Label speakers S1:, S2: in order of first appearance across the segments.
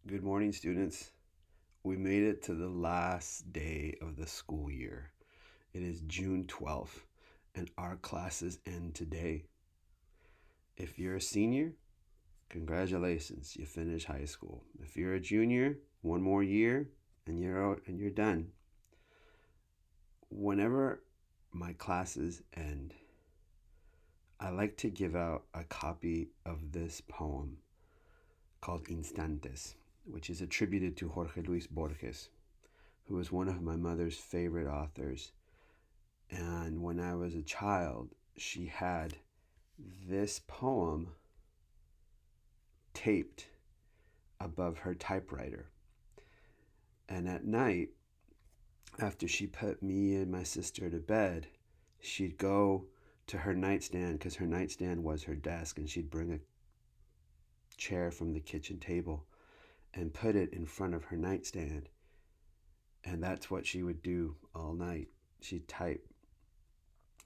S1: Good morning, students. We made it to the last day of the school year. It is June 12th, and our classes end today. If you're a senior, congratulations, you finished high school. If you're a junior, one more year and you're out and you're done. Whenever my classes end, I like to give out a copy of this poem called Instantes, which is attributed to Jorge Luis Borges, who was one of my mother's favorite authors. And when I was a child, she had this poem taped above her typewriter. And at night, after she put me and my sister to bed, she'd go to her nightstand, because her nightstand was her desk, and she'd bring a chair from the kitchen table and put it in front of her nightstand. And that's what she would do all night. She'd type.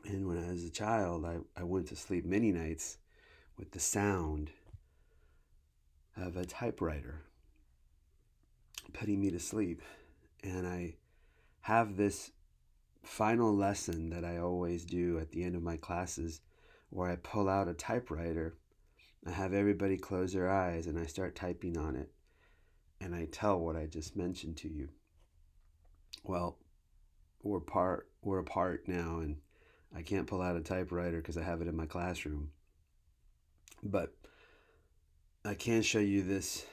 S1: And when I was a child, I went to sleep many nights with the sound of a typewriter putting me to sleep. And I have this final lesson that I always do at the end of my classes where I pull out a typewriter. I have everybody close their eyes and I start typing on it. And I tell what I just mentioned to you. Well, we're apart now, and I can't pull out a typewriter because I have it in my classroom. But I can show you this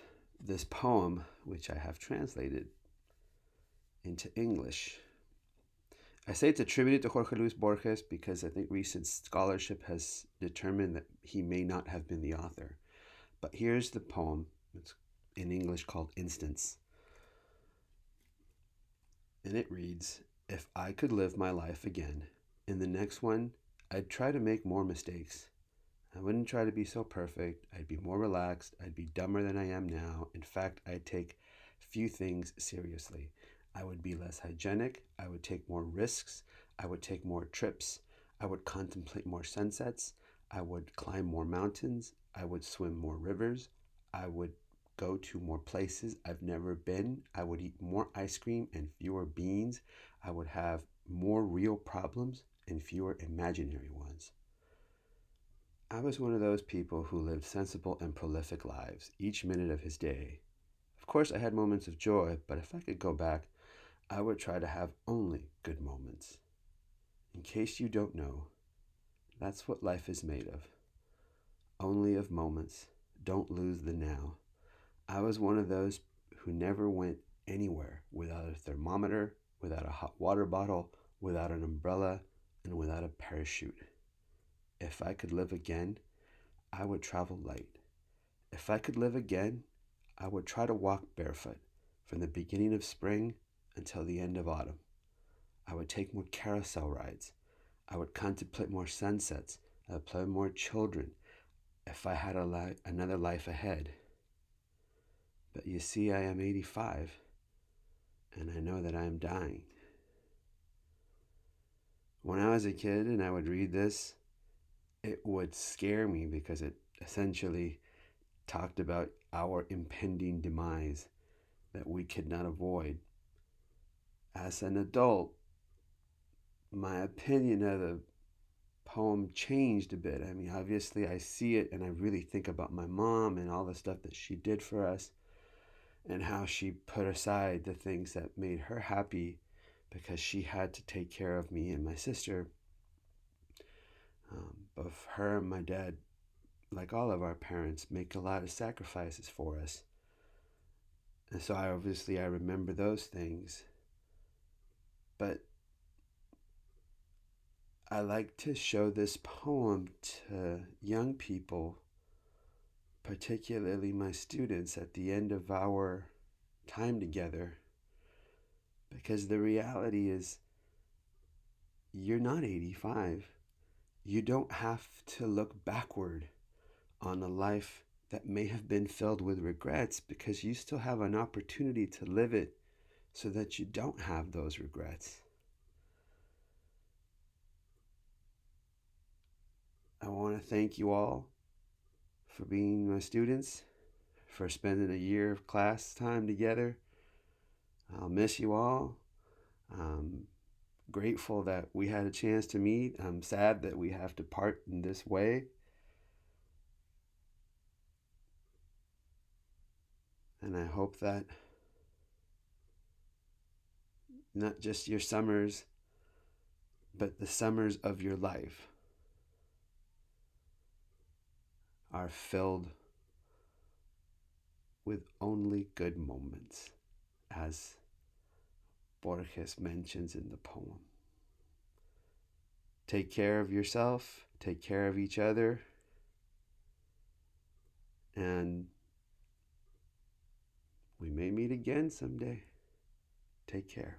S1: poem, which I have translated into English. I say it's attributed to Jorge Luis Borges because I think recent scholarship has determined that he may not have been the author. But here's the poem. It's in English called Instance. And it reads, "If I could live my life again, in the next one, I'd try to make more mistakes. I wouldn't try to be so perfect. I'd be more relaxed. I'd be dumber than I am now. In fact, I'd take few things seriously. I would be less hygienic. I would take more risks. I would take more trips. I would contemplate more sunsets. I would climb more mountains. I would swim more rivers. I would go to more places I've never been. I would eat more ice cream and fewer beans. I would have more real problems and fewer imaginary ones. I was one of those people who lived sensible and prolific lives, each minute of his day. Of course, I had moments of joy, but if I could go back, I would try to have only good moments. In case you don't know, that's what life is made of. Only of moments. Don't lose the now. I was one of those who never went anywhere without a thermometer, without a hot water bottle, without an umbrella, and without a parachute. If I could live again, I would travel light. If I could live again, I would try to walk barefoot from the beginning of spring until the end of autumn. I would take more carousel rides. I would contemplate more sunsets. I would play with more children if I had another life ahead. But you see, I am 85, and I know that I am dying. When I was a kid and I would read this, it would scare me because it essentially talked about our impending demise that we could not avoid. As an adult, my opinion of the poem changed a bit. I mean, obviously, I see it and I really think about my mom and all the stuff that she did for us and how she put aside the things that made her happy because she had to take care of me and my sister. Both her and my dad, like all of our parents, make a lot of sacrifices for us. And so I remember those things. But I like to show this poem to young people, particularly my students, at the end of our time together. Because the reality is, you're not 85. You don't have to look backward on a life that may have been filled with regrets because you still have an opportunity to live it so that you don't have those regrets. I want to thank you all for being my students, for spending a year of class time together. I'll miss you all. I'm grateful that we had a chance to meet. I'm sad that we have to part in this way. And I hope that not just your summers, but the summers of your life are filled with only good moments, as Borges mentions in the poem. Take care of yourself, take care of each other, and we may meet again someday. Take care.